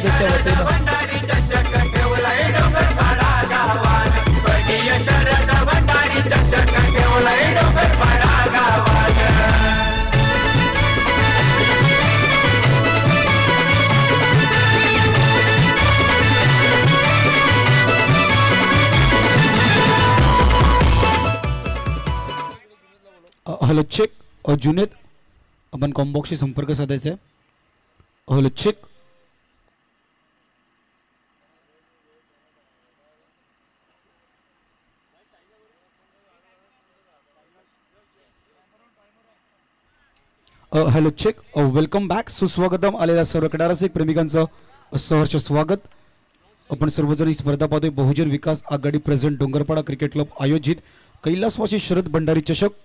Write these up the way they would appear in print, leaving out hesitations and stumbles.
क्लबच्या वतीनं hello check Junaid आपण कॉम्बॉक्सशी संपर्क साधायचा आहे. Hello check hello check welcome back. सुस्वागतम आलेल्या सर्व क्रीडारसिक प्रेमिकांचं सहर्ष स्वागत. आपण सर्वजण ही स्पर्धा पाहतोय. बहुजन विकास आघाडी प्रेझेंट डोंगरपाडा क्रिकेट क्लब आयोजित कैलासवासी शरद भंडारी चषक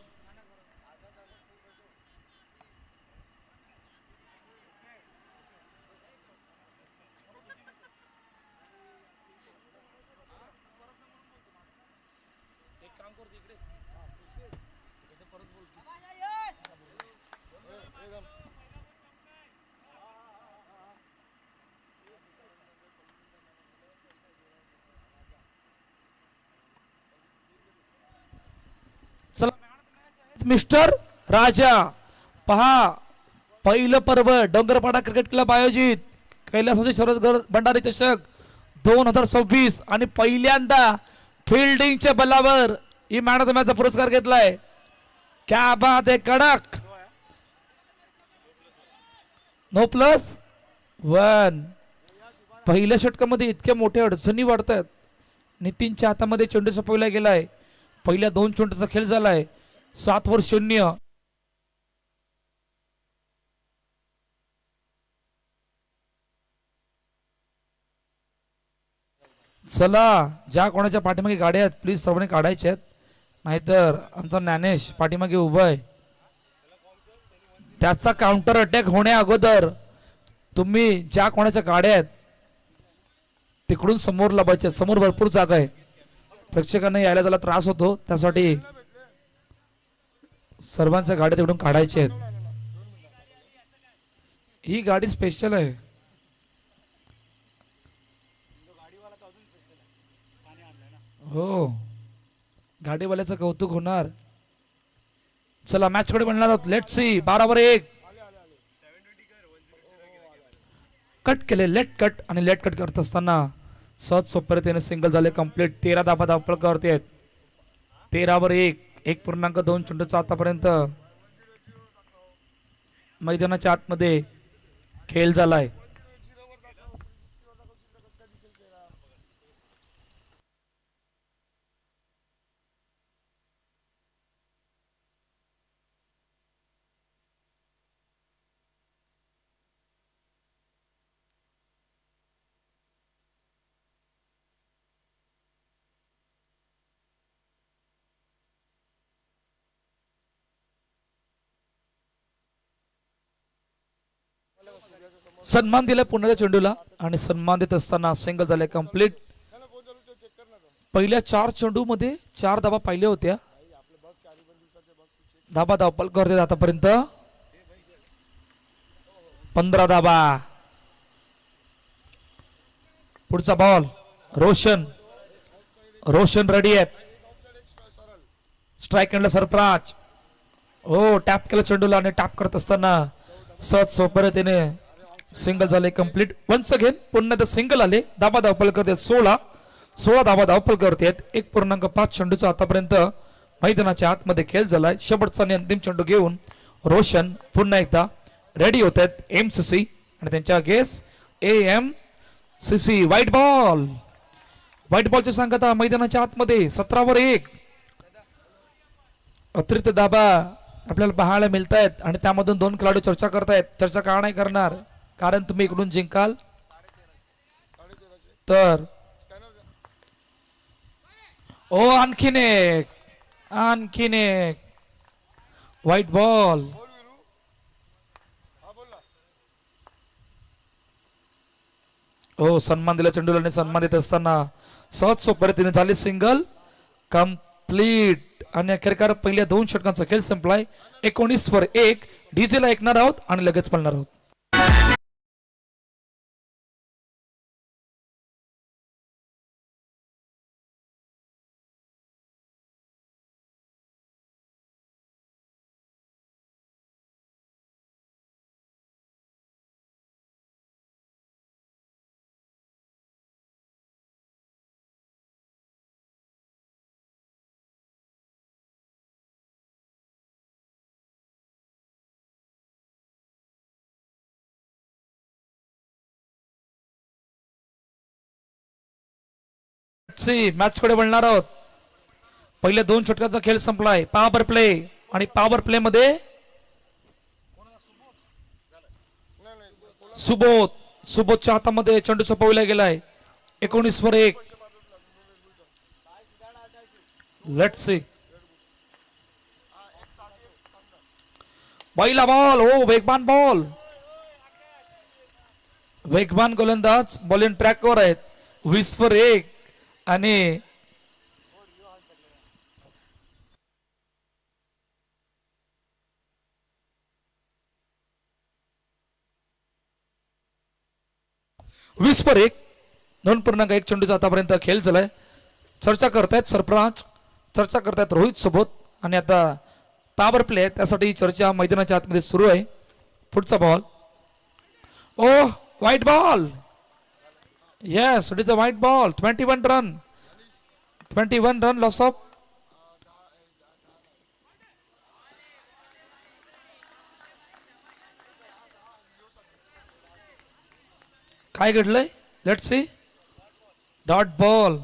मिस्टर राजा पहा पहिलं पर्व डोंगरपाडा क्रिकेट क्लब आयोजित कैलासवासी शरद भंडारी चषक 2026 आणि पहिल्यांदा फिल्डिंगच्या बलावर ही मॅन ऑफ द मॅचचा पुरस्कार घेतलाय. क्या बात आहे. कडक नो प्लस 1. पहिल्या षटकामध्ये इतक्या मोठ्या अडचणी वाढतात. नितीनच्या हातामध्ये चेंडू सोपवला गेलाय. पहिल्या 2 चेंडूचा खेळ झालाय. 7-0. चला ज्या कोणाच्या पाठीमागे गाड्या आहेत प्लीज सर्वांनी काढायच्या आहेत, नाहीतर आमचा ज्ञानेश पाठीमागे उभा आहे. त्याचा काउंटर अटॅक होण्या अगोदर तुम्ही ज्या कोणाच्या गाड्या आहेत तिकडून समोर लावायच्या. समोर भरपूर जागा आहे. प्रेक्षकांना यायला जायला त्रास होतो, त्यासाठी सर्वांच्या गाड्या तिकडून काढायच्या आहेत. ही गाडी स्पेशल आहे. हो गाडीवाल्याचं कौतुक होणार. चला मॅच कडे बनणार आहोत. Let see. 12-1 कट केले. लेट कट आणि लेट कट करत असताना सहज सोपरीतेने सिंगल झाले कंप्लीट. 13 धाबा धावपळ करते आहेत. 13-1 1.2 चेंडूचा आतापर्यंत मैदानाच्या आतमध्ये खेळ झालाय. सन्मान दिलाय पुन्हा चेंडूला आणि सन्मान देत असताना सिंगल झाले कंप्लीट. पहिल्या 4 चेंडू मध्ये 4 धाबा पाहिल्या होत्या. धाबा धावपल करते आतापर्यंत 15 धाबा. पुढचा बॉल रोशन रेडी आहे. स्ट्राइक एंडला सरप्राज. हो टॅप केलं चेंडूला आणि टॅप करत असताना सहज सोपरीतेने सिंगल झाले कंप्लीट. वन्स अगेन पुन्हा सिंगल आले. धाबा धावपळ करते 16 धाबा धावपळ करते. 1.5 चेंडूचा आतापर्यंत मैदानाच्या आतमध्ये खेळ झालाय. शेवटचा आणि अंतिम चेंडू घेऊन रोशन पुन्हा एकदा रेडी होत आहेत. MCC आणि त्यांच्या गेस AMCC. व्हाईट बॉलची सांगता मैदानाच्या आतमध्ये 17-1 अतिरिक्त धाबा आपल्याला पाहायला मिळत आहेत आणि त्यामधून 2 खेळाडू चर्चा करतायत. चर्चा का नाही करणार, कारण तुम्ही इकडून जिंकाल तर. ओ आणखीन एक व्हाईट बॉल. ओ सन्मान दिला चेंडूला आणि सन्मान देत असताना सहज सोपरीतीने झाले सिंगल कंप्लीट. आणि अखेरकार पहिल्या 2 षटकांचा खेळ संपलाय. 19-1 डीजेला ऐकणार आहोत आणि लगेच पळणार आहोत. लेट्स सी मॅच कडे वळणार आहोत. पहिले 2 षटकांचा खेळ संपलाय. पॉवर प्ले आणि पॉवर प्ले मध्ये सुबोधच्या हातामध्ये चेंडू सोपवला गेलाय. 19 वर 1. लेट्स सी पहिला बॉल. ओ वेगवान बॉल. वेगवान गोलंदाज बॉलिंग ट्रॅकवर आहेत. 20 वर 1 आणि वीस पर 2.1 चेंडूचा आतापर्यंत खेळ झालाय. चर्चा करतायत सरफराज, चर्चा करतायत रोहित सोबत आणि आता पॉवर प्ले त्यासाठी चर्चा मैदानाच्या आतमध्ये सुरू आहे. पुढचा ball. Oh white ball. Yes it is a white ball. 21 run. 21 run loss of. काय घडलंय? Let's see. Dot ball.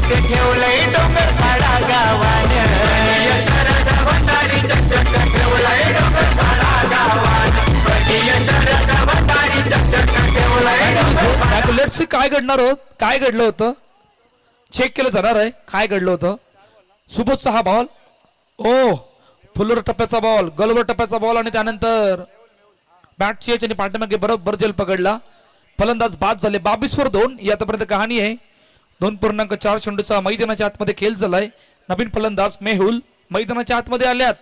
ठेवलंय डोंगर पाडा गावान. शरद भंडारी चषक ठेवलंय डोंगर पाडा गावान. स्वर्गीय शरद भंडारी चषक ठेवलंय डोंगर पाडा. लेट्स सी काय घडणार होत. काय घडलं होतं चेक केलं जाणार आहे. काय घडलं होतं. सुबोधचा हा बॉल. ओ फुलर टप्प्याचा बॉल, गलवर टप्प्याचा बॉल आणि त्यानंतर बॅटची आणि पाठीमागे बरोबर जेल पकडला. फलंदाज बाद झाले. 22 वर 2 ही आतापर्यंत कहाणी आहे. 2.4 चेंडूचा मैदानाच्या आतमध्ये खेळ झालाय. नवीन फलंदाज मेहुल मैदानाच्या आतमध्ये आल्यात.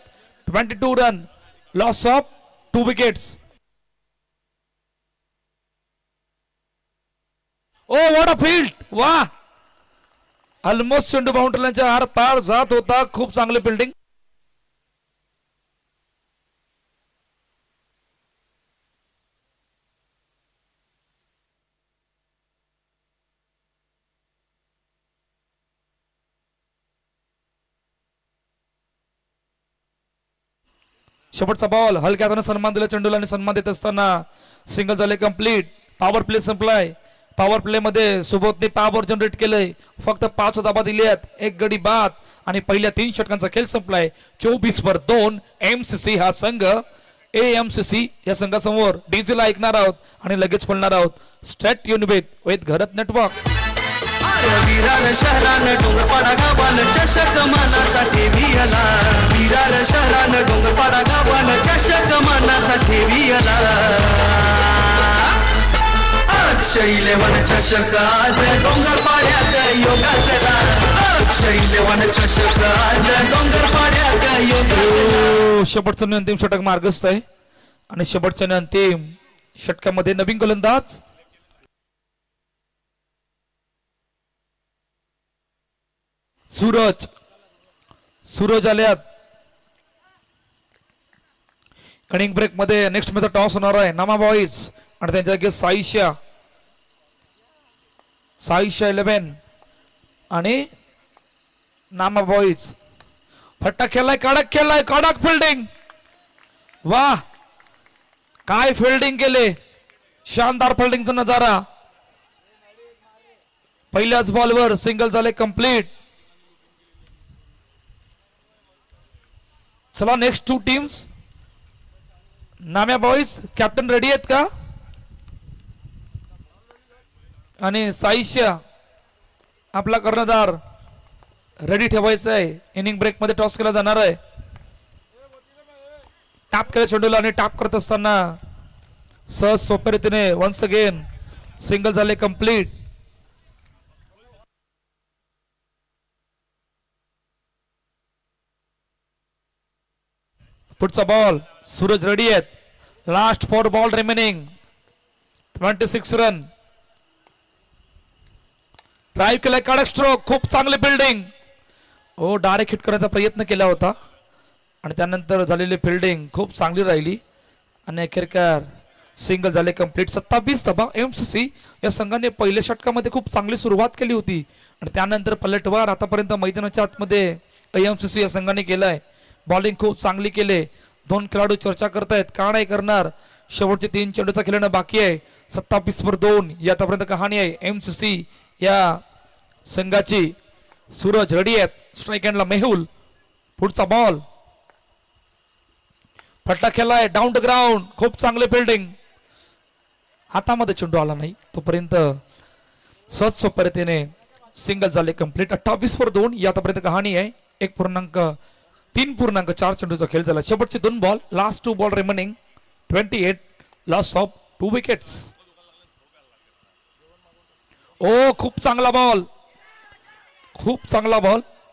22 run loss of 2 wickets. Oh what a field. वा ऑलमोस्ट चेंडू बाउंड्रीच्या आर पार जात होता. खूप चांगली फिल्डिंग. शेवटचा बॉल. हलक्या हाताने सन्मान दिला चेंडूला आणि सन्मान देत असताना सिंगल झाले कंप्लीट. पॉवर प्ले संपलाय. पॉवर प्ले मध्ये सुबोधने पॉवर जनरेट केलंय. फक्त 5 धाबा दिल्यात. 1 गडी बाद आणि पहिल्या 3 षटकांचा खेळ संपलाय. 24 वर 2 एमसीसी हा संघ. एएमसीसी या संघासमोर डीजेला ऐकणार आहोत आणि लगेच पळणार आहोत. स्टेट युनिबेद विथ घरत नेटवर्क. विरार शहरान डोंगरपाडा गावान चषक मानाचा ठेवी आला. विरार शहरान डोंगरपाडा गावान चषक मानाचा ठेवी आला. अक्षय 11 चषक आज डोंगरपाड्यात योगातला. अक्षय 11 चषक आज डोंगरपाड्यात योगातला. शेवटचं आणि अंतिम षटक मार्गस्थ आहे आणि शेवटच्या आणि अंतिम षटकामध्ये नवीन गोलंदाज सूरज आल्यात. कनिंग ब्रेक मध्ये नेक्स्ट मॅच टॉस होणार आहे. नामा बॉईज आणि त्यांच्या जागी साईशा 11 आणि नामा बॉईज. फट्टा खेळलाय. कडक फिल्डिंग. वाह काय फिल्डिंग केले. शानदार फिल्डिंगचा नजारा. पहिल्याच बॉलवर सिंगल झाले कंप्लीट. चला next 2 teams. Namya boys captain ready आहेत का. आणि साईशा आपला कर्णधार रेडी ठेवायचा आहे. इनिंग ब्रेक मध्ये टॉस केला जाणार आहे. टॅप केलं चेंडूला आणि टॅप करत असताना सहज सोप्या रीतीने वन्स अगेन सिंगल झाले कंप्लीट. पुढचा बॉल सूरज रेडी आहेत last 4 ball remaining 26 run drive केलाय कडक स्ट्रोक खूप चांगली फिल्डिंग ओ डायरेक्ट हिट करण्याचा प्रयत्न केला होता आणि त्यानंतर झालेली फिल्डिंग खूप चांगली राहिली आणि अखेरकार सिंगल झाले कंप्लीट 27 धावा एमसीसी या संघाने पहिल्या षटकामध्ये खूप चांगली सुरुवात केली होती आणि त्यानंतर पलटवार आतापर्यंत मैदानाच्या आतमध्ये एमसीसी या संघाने केलाय बॉलिंग खूप चांगली केले 2 खेळाडू चर्चा करतायत का नाही करणार शेवटचे 3 चेंडूचा खेळणं बाकी आहे 27/2 ही आतापर्यंत कहाणी आहे एमसीसी या संघाची सूरज रेडी आहेत स्ट्राईक हँडला मेहुल पुढचा बॉल फटका खेळलाय डाऊन द ग्राउंड खूप चांगले फिल्डिंग हातामध्ये चेंडू आला नाही तोपर्यंत सहज सोप्या रीतीने सिंगल झाले कंप्लीट 28/2 ही आतापर्यंत कहाणी आहे 3.4 चेंडूचा खेळ झाला शेवटचे 2 ball last 2 ball remaining 28 loss of 2 wickets ओ खूप चांगला बॉल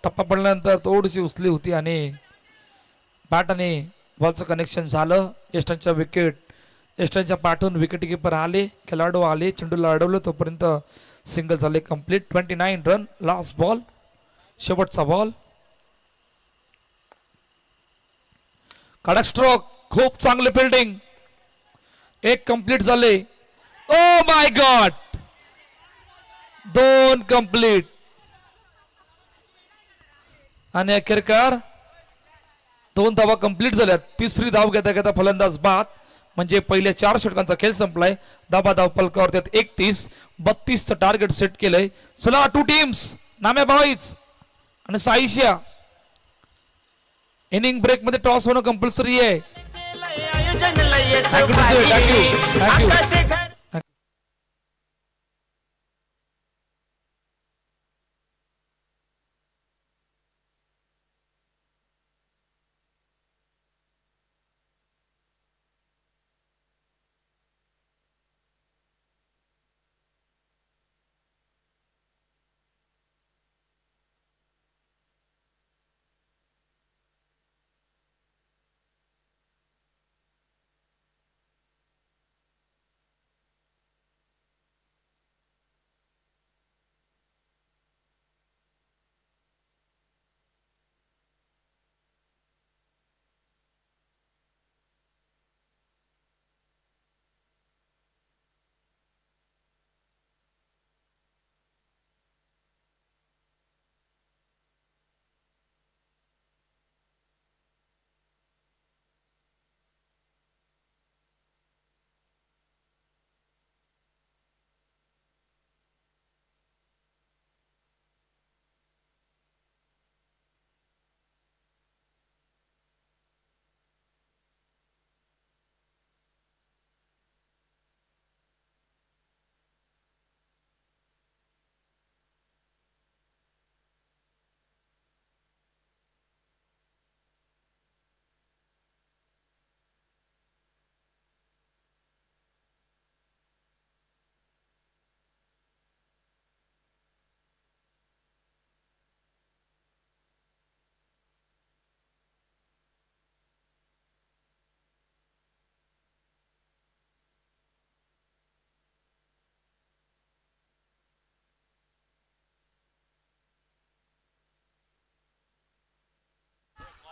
टप्पा पडल्यानंतर थोडीशी उचली होती आणि बॅट आणि बॉलचं कनेक्शन झालं एस्टनच्या पाठून विकेट किपर आले खेळाडू आले चेंडूला अडवलं तोपर्यंत सिंगल झाले कंप्लीट 29 रन लास्ट बॉल शेवटचा बॉल कडक स्ट्रोक खूप चांगले फिल्डिंग एक कंप्लीट झाले ओ माय गॉड 2 कंप्लीट आणि अखेरकार 2 धावा कंप्लीट झाल्या तिसरी धाव घेता घेता फलंदाज बाद म्हणजे पहिल्या 4 षटकांचा खेळ संपलाय धाव पलकावरती 31-32 टार्गेट सेट केलंय चला 2 टीम्स नाम्या बॉईज आणि साईशिया इनिंग ब्रेक मध्ये टॉस होणं कंपल्सरी आहे आयोजन लयच Thank you, भारी. thank you, thank you. आकाशे घर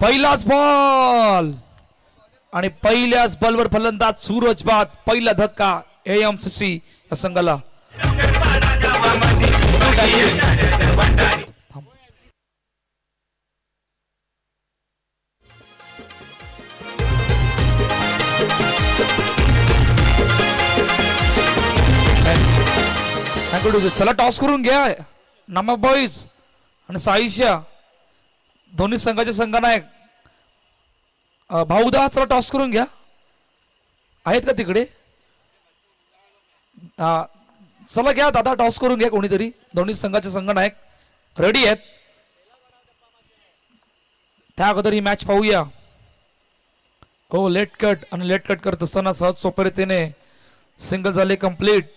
पहिलाच बॉल आणि पहिल्याच बॉलवर फलंदाज सूरज बाद पहिला धक्का एएमसीसी या संघाला चला टॉस करून घ्या नामा बॉईज आणि साईशिया दोन्ही संघाचे संघनायक भाऊदा चला टॉस करून घ्या आहेत का तिकडे चला घ्या दादा टॉस करून घ्या कोणीतरी दोन्ही संघाचे संघनायक रेडी आहेत त्या अगोदर ही मॅच पाहूया हो लेट कट आणि लेट कट करत असताना सहज सोप्या रीतीने सिंगल झाले कंप्लीट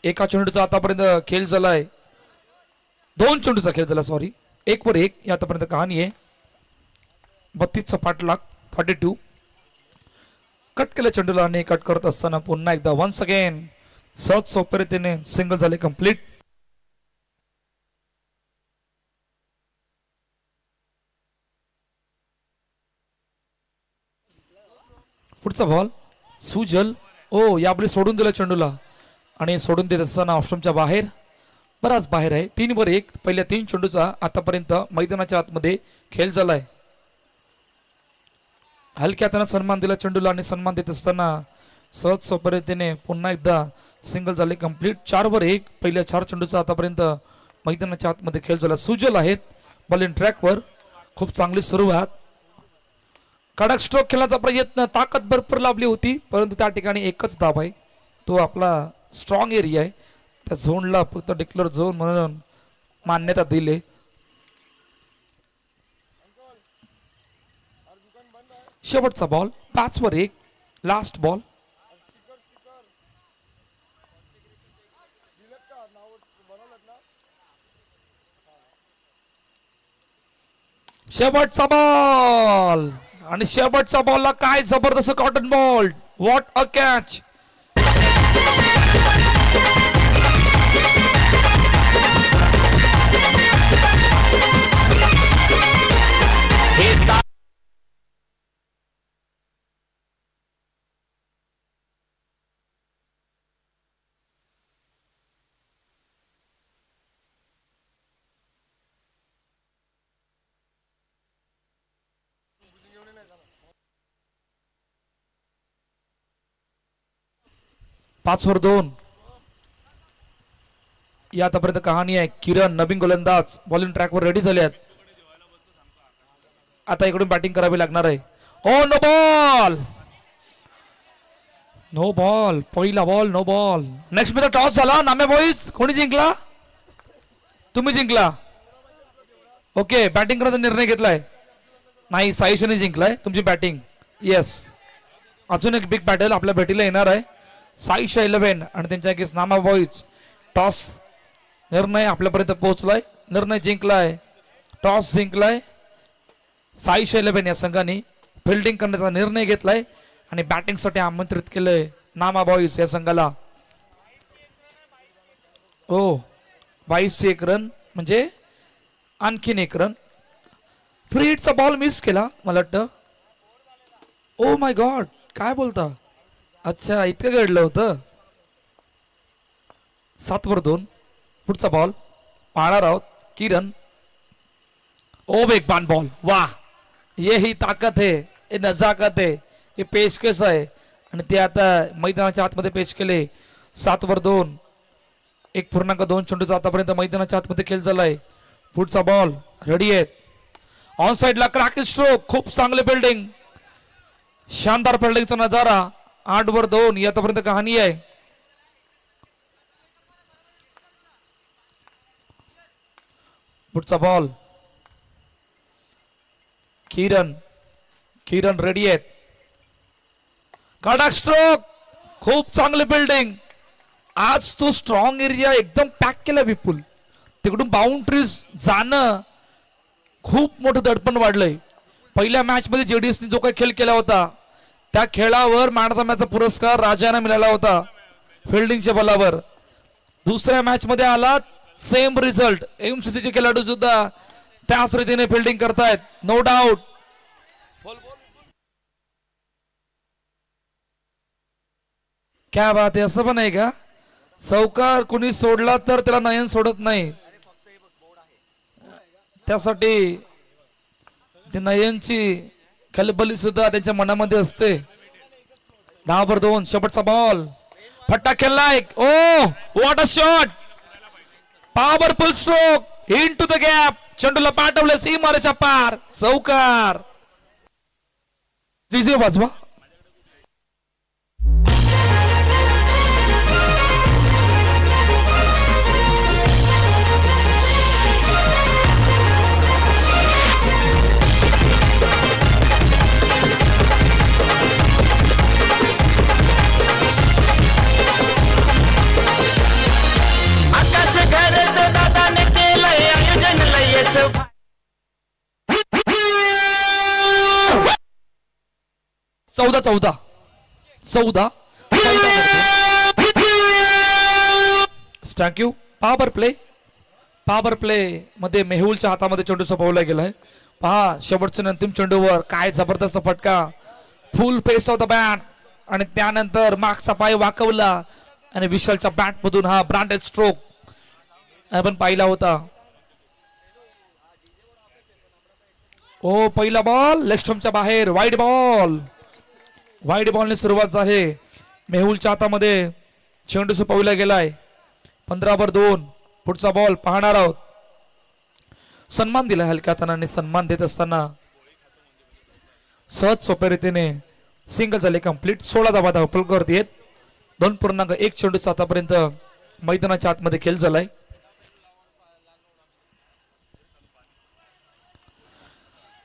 एका चेंडूचा आतापर्यंत खेळ झालाय 2 चेंडूचा खेळ झाला सॉरी 1 वर 1 ही आतापर्यंत कहाणी आहे 32चा पाठलाग 42. कट केल्या चेंडूला आणि कट करत असताना पुन्हा एकदा वन्स अगेन सहज सोप्या रीतीने सिंगल झाले कंप्लीट. पुढचा बॉल सुजल. ओ यापुढे सोडून दिला चेंडूला आणि सोडून देत असताना ऑप्शनच्या बाहेर, बराच बाहेर आहे. 3-1 पहिल्या 3 चेंडूचा आतापर्यंत मैदानाच्या आतमध्ये खेळ झालाय. हलक्या हाताने सन्मान दिला चेंडूला आणि सन्मान देत असताना सहज सोप्या रीतीने पुन्हा एकदा सिंगल झाले कंप्लीट. 4-1 पहिल्या 4 चेंडूचा आतापर्यंत मैदानाच्या आतमध्ये खेळ झाला. सुजल आहेत बॉलिंग ट्रॅकवर, खूप चांगली सुरुवात. कडक स्ट्रोक खेळण्याचा प्रयत्न, ताकद भरपूर लाभली होती, परंतु त्या ठिकाणी एकच दाब आहे, तो आपला स्ट्रॉंग एरिया आहे. त्या झोनला फक्त डिक्लेअर झोन म्हणून मान्यता दिली. शेवटचा बॉल 5-1 लास्ट बॉल. शेवटचा बॉल आणि शेवटच्या बॉलला काय जबरदस्त cotton ball. What a catch. पाच वर 2 या आतापर्यंत कहाणी आहे. किरण नवीन गोलंदाज बॉलिंग ट्रॅकवर रेडी झाले आहेत. आता इकडून बॅटिंग करावी लागणार आहे. Oh no ball, no ball, पहिला बॉल नो बॉल. नेक्स्ट मध्ये टॉस झाला. नामे बॉईज कोणी जिंकला? तुम्ही जिंकला. ओके, बॅटिंग करण्याचा निर्णय घेतलाय. नाही, साईशने जिंकलाय तुमची बॅटिंग. येस, अजून एक बिग बॅटल आपल्या भेटीला येणार आहे. साईशा 11 आणि त्यांच्या अगेन्स्ट नामा बॉईज. टॉस निर्णय आपल्यापर्यंत पोहोचलाय, निर्णय जिंकलाय, टॉस जिंकलाय. साईशा 11 या संघाने फिल्डिंग करण्याचा निर्णय घेतलाय आणि बॅटिंगसाठी आमंत्रित केलंय नामा बॉईज या संघाला. ओ 22 एक रन म्हणजे आणखीन एक रन. फ्री हिटचा बॉल मिस केला मला वाटतं. ओ माय गॉड, काय बोलता. अच्छा, इतकं घडलं होतं. 7 वर 2 पुढचा बॉल पाहणार आहोत. किरण. ओ वेगवान बॉल. वाह, ये ही ताकत है, ये नजाकत है, ये पेशकश आहे आणि ते आता मैदानाच्या आतमध्ये पेश केले. 7 वर 2 1.2 चेंडूचा आतापर्यंत मैदानाच्या आतमध्ये खेळ झालाय. पुढचा बॉल रेडी आहे. ऑन साइडला क्रॅकिंग स्ट्रोक, खूप चांगले फिल्डिंग, शानदार फिल्डिंगचा नजारा. 8 वर 2 ही आतापर्यंत कहाणी आहे. पुढचा बॉल किरण. किरण रेडी आहेत. कडक स्ट्रोक, खूप चांगले बिल्डिंग. आज तो स्ट्रॉंग एरिया एकदम पॅक केला विपुल. तिकडून बाउंड्रीज जाणं खूप मोठं दडपण वाढलंय. पहिल्या मॅच मध्ये जेडीएसने जो काही खेळ केला होता त्या खेळावर मॅन ऑफ द मॅचचा पुरस्कार राजाना मिळाला होता फिल्डिंगच्या बलावर. दुसऱ्या मॅच मध्ये आला सेम रिझल्ट. एमसीसीचे खेळाडू सुद्धा त्याच रीतीने फिल्डिंग करतायत, नो डाऊट. क्या बात आहे. असं पण आहे का? चौकार कुणी सोडला तर त्याला नयन सोडत नाही, त्यासाठी ते नयनची खलबली सुद्धा त्यांच्या मनामध्ये असते. 10 वर 2 शेवटचा बॉल. फट्टा खेळलाय. Oh what a shot, powerful stroke into the gap. चेंडूला पाठवलं सीमारेषा पार, चौकार. विजय वाजवा. आकाश घरात दादाने केलंय आयोजन लयच 14 14 थँक्यू. पॉवर प्ले मध्ये मेहुलच्या हातामध्ये चेंडू सोपवला गेलाय. पहा शेवटच्या अंतिम चेंडूवर काय जबरदस्त फटका, फुल फेस ऑफ द बॅट आणि त्यानंतर मागचा पाय वाकवला आणि विशालच्या बॅट मधून हा ब्रांडेड स्ट्रोक आपण पाहिला होता. ओ पहिला बॉल लेग स्टंपच्या बाहेर, वाईड बॉलने सुरुवात झाली. मेहुलच्या हातामध्ये चेंडू सोपवला गेलाय. 15/2. पुढचा बॉल पाहणार आहोत. सन्मान दिला हलक्या हाताने. सन्मान देत असताना सहज सोप्या रीतीने सिंगल झाले कंप्लीट. 16 धावा धावपल करत येत. 2.1 चेंडूचा आतापर्यंत मैदानाच्या आतमध्ये खेळ झालाय.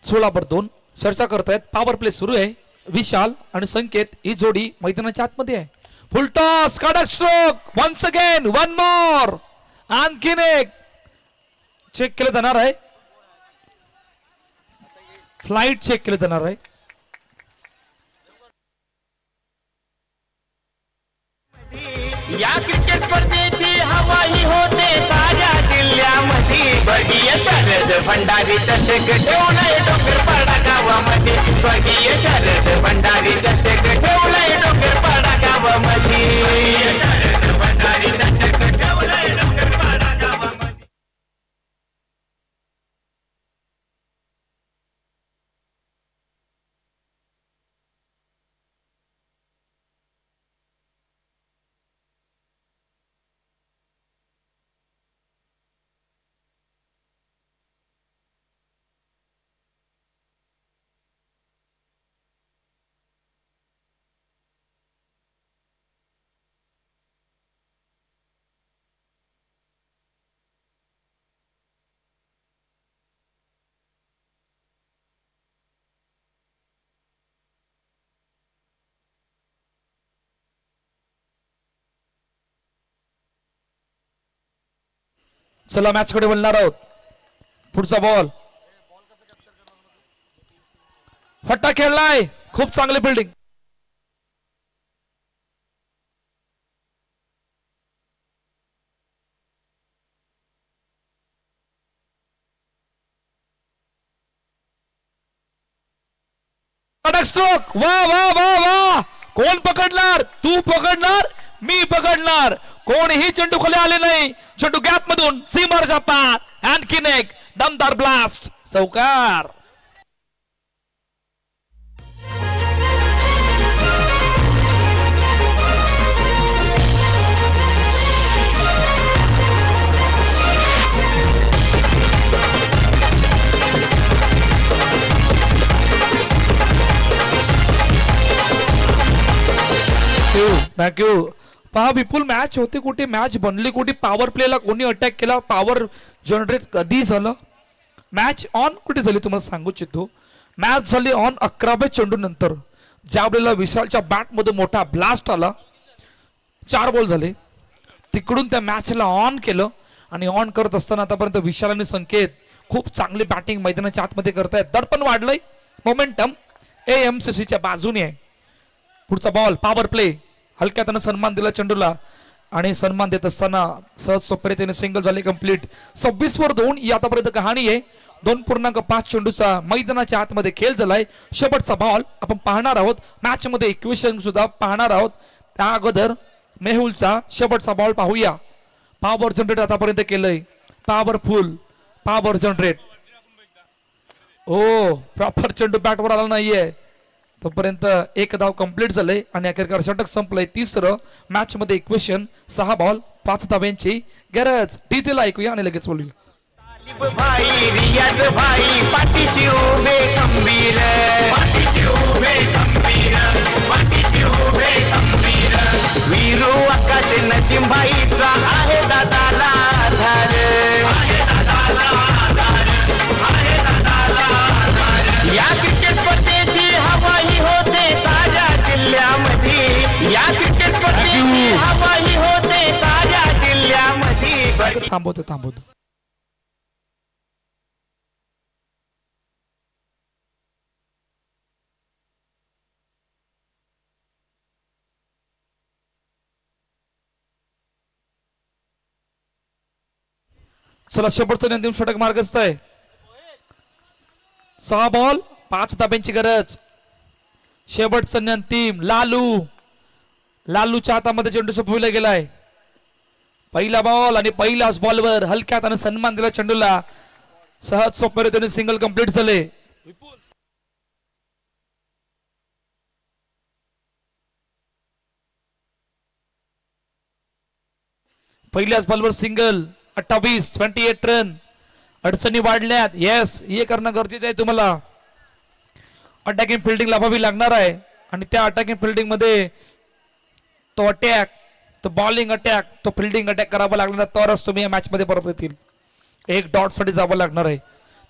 सोळा 2 चर्चा करतायत. पॉवर प्ले सुरू आहे. विशाल आणि संकेत ही जोडी मैदानाच्या आतमध्ये आहे. फुल टॉस, कडक stroke, once again, one more. आणखीन एक चेक केलं जाणार आहे. फ्लाइट चेक केलं जाणार आहे. या क्रिकेट स्पर्धेची हवा ही होते साऱ्या जिल्ह्यामध्ये. स्वर्गीय शरद भंडारी चषक ठेवलाय डोंगरपाडा गावामध्ये. स्वर्गीय शरद भंडारी चषक ठेवलाय डोंगरपाडा गावामध्ये. शरद भंडारी चषक ठेवलाय डोंगरपाडा गावामध्ये. चला मॅच कडे बोलणार आहोत. पुढचा बॉल फट्टा खेळलाय. खूप चांगली फिल्डिंग. स्ट्रोक. वा वा वा वा. कोण पकडणार? तू पकडणार, मी पकडणार. कोणीही चेंडू खाली आले नाही. चेंडू गॅप मधून सीमारच्या पार. आणखीन एक दमदार ब्लास्ट. चौकार. थँक्यू. पहा विपुल मॅच होती कुठे, मॅच बनली कुठे, पॉवर प्लेला कोणी अटॅक केला, पॉवर जनरेट कधी झालं, मॅच ऑन कुठे झाली तुम्हाला सांगू इच्छितो. मॅच झाली ऑन 11व्या चेंडू नंतर, ज्या वेळेला विशालच्या बॅट मध्ये मोठा ब्लास्ट आला. 4 बॉल झाले. तिकडून त्या मॅचला ऑन केलं आणि ऑन करत असताना आतापर्यंत विशाल आणि संकेत खूप चांगली बॅटिंग मैदानाच्या आतमध्ये करतायत. दडपण वाढलंय. मोमेंटम AMCCच्या बाजूने आहे. पुढचा बॉल पॉवर प्ले. हलक्या त्यानं सन्मान दिला चेंडूला आणि सन्मान देत असताना सहज सोपरीतेने सिंगल झाले कंप्लीट. 26/2 ही आतापर्यंत कहाणी आहे. 2.5 चेंडूचा मैदानाच्या आतमध्ये खेळ झालाय. शेवटचा बॉल आपण पाहणार आहोत. मॅच मध्ये इक्वेशन सुद्धा पाहणार आहोत. त्या अगोदर मेहुलचा शेवटचा बॉल पाहूया. पॉवर जनरेट आतापर्यंत केलंय. Powerful power generate. Oh proper चेंडू बॅटवर आला नाहीये तोपर्यंत 1 धाव कंप्लीट झाले आणि अखेरकार षटक संपलंय. तिसरं मॅच मध्ये इक्वेशन. 6 बॉल 5 धाव्यांची गरज. डीजेला ऐकूया आणि लगेच बोलूया. भाई रियाज भाई पाठीशी उभे खंबीर. पाठीशी उभे खंबीर. पाठीशी उभे खंबीर. वीरू आकाश नसीम भाईचा आहे दादाला आधार. आहे दादाला आधार. आहे दादाला आधार. या क्रिकेट स्पर्धेची हवा ही होते साऱ्या जिल्ह्यामध्ये. या क्रिकेट स्पर्धेची हवा ही होते साऱ्या जिल्ह्यामध्ये. थांबवतो. चला शेवटचा अंतिम षटक मार्गस्थ आहे. 6 बॉल 5 धाब्यांची गरज. शेवटचा आणि अंतिम. लालूच्या हातामध्ये चेंडू सोपविला गेलाय. पहिला बॉल आणि पहिल्याच बॉलवर हलक्यात आणि सन्मान दिला चेंडूला. सहज सोप्या रीतीने सिंगल कंप्लीट झाले. पहिल्याच बॉलवर सिंगल. 28 रन. अडचणी वाढल्यात. येस, हे करणं गरजेचं आहे तुम्हाला. अटॅकिंग फिल्डिंग लाभावी लागणार आहे आणि त्या अटॅकिंग फिल्डिंग मध्ये तो अटॅक, तो बॉलिंग अटॅक, तो फिल्डिंग अटॅक करावा लागणार, तरच तुम्ही या मॅच मध्ये परत येतील. एक डॉट साठी जावं लागणार आहे.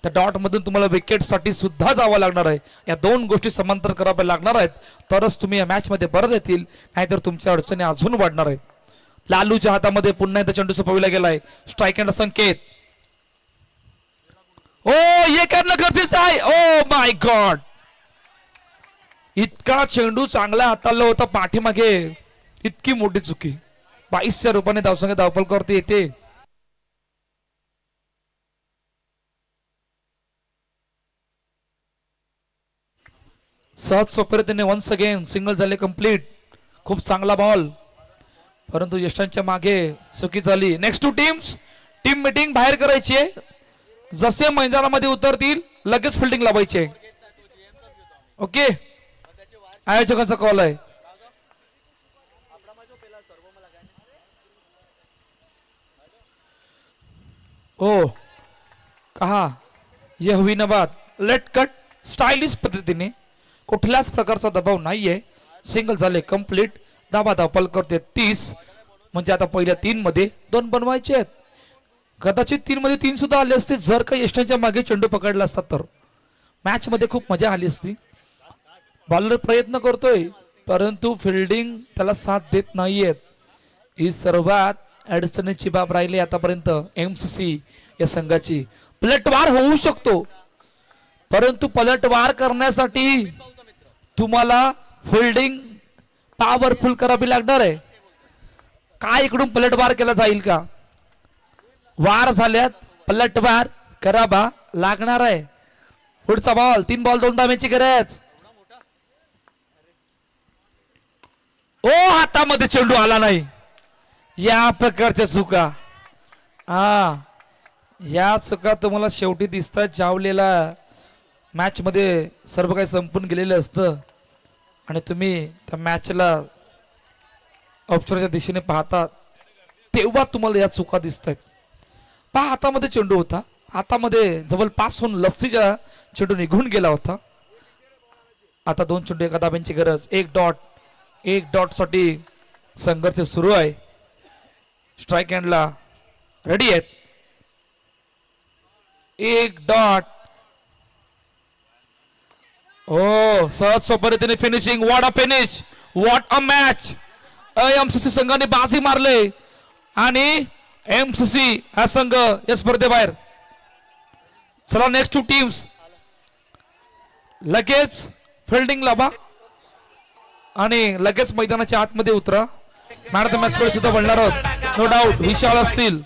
त्या डॉट मधून तुम्हाला विकेट साठी सुद्धा जावं लागणार आहे. या दोन गोष्टी समांतर कराव्या लागणार आहेत, तरच तुम्ही या मॅच मध्ये परत येतील. नाहीतर तुमच्या अडचणी अजून वाढणार आहेत. लालूच्या हातामध्ये पुन्हा एकदा चेंडू सोपविला गेलाय. स्ट्राईक अँड संकेत. ओ, हे करणं गरजेचं आहे. ओ माय गॉड, इतका चेंडू चांगला हाताळला होता पाठीमागे. इतकी मोठी चुकी. 22च्या रूपाने धावसंख्या धावपल करते येते. सहज सोपे त्याने वन्स अगेन सिंगल झाले कंप्लीट. खूप चांगला बॉल, परंतु यशांच्या मागे चुकी झाली. Next two teams. Team meeting बाहेर करायची आहे. जसे मैदानामध्ये उतरतील लगेच फिल्डिंग लावायची आहे. ओके, आयोजकांचा कॉल आहे. ओ कहा यह हुई ना बात. Late cut. स्टायलिश पद्धतीने, कुठल्याच प्रकारचा दबाव नाहीये. सिंगल झाले कंप्लीट. धाबा धावपल करते 30. म्हणजे आता पहिल्या 3 मध्ये 2 बनवायचे आहेत. कदाचित 3 मध्ये 3 सुद्धा आले असते जर का यष्टांच्या मागे चेंडू पकडला असता तर. मॅच मध्ये खूप मजा आली असती. बॉलर प्रयत्न करतोय परंतु फिल्डिंग त्याला साथ देत नाहीयेत. ही सर्वात अडचणीची बाब राहिली आतापर्यंत एमसीसी या संघाची. पलटवार होऊ शकतो, परंतु पलटवार करण्यासाठी तुम्हाला फिल्डिंग पॉवरफुल करावी लागणार आहे. काय इकडून पलटवार केला जाईल का? वार झाल्यात, पलटवार करावा लागणार आहे. पुढचा बॉल. 3 बॉल 2 धाब्यांची गरज. ओ, हातामध्ये चेंडू आला नाही. या प्रकारच्या चुका, या चुका तुम्हाला शेवटी दिसतात. जावलेला मॅच मध्ये सर्व काही संपून गेलेलं असतं आणि तुम्ही त्या मॅचला ऑप्शनच्या दिशेने पाहता तेव्हा तुम्हाला या चुका दिसत आहेत. पहा, हातामध्ये चेंडू होता. हातामध्ये जवळपास होऊन लस्सीचा चेंडू निघून गेला होता. आता 2 चेंडू 1 धाब्यांची गरज. 1 डॉट. 1 डॉट साठी संघर्ष सुरू आहे. स्ट्राईक हँडला रेडी आहेत. 1 डॉट. ओ, सहज सोप्या रीतीने finishing. What a finish, what a match. MCC संघाने बाजी मारले आणि एमसीसी हा संघ या स्पर्धेबाहेर. चला नेक्स्ट टू टीम्स. लगेच फिल्डिंग लावा आणि लगेच मैदानाच्या आतमध्ये उतरा. मॅन ऑफ द मॅच कडे सुद्धा बोलणार आहोत. नो डाऊट विशाल असतील,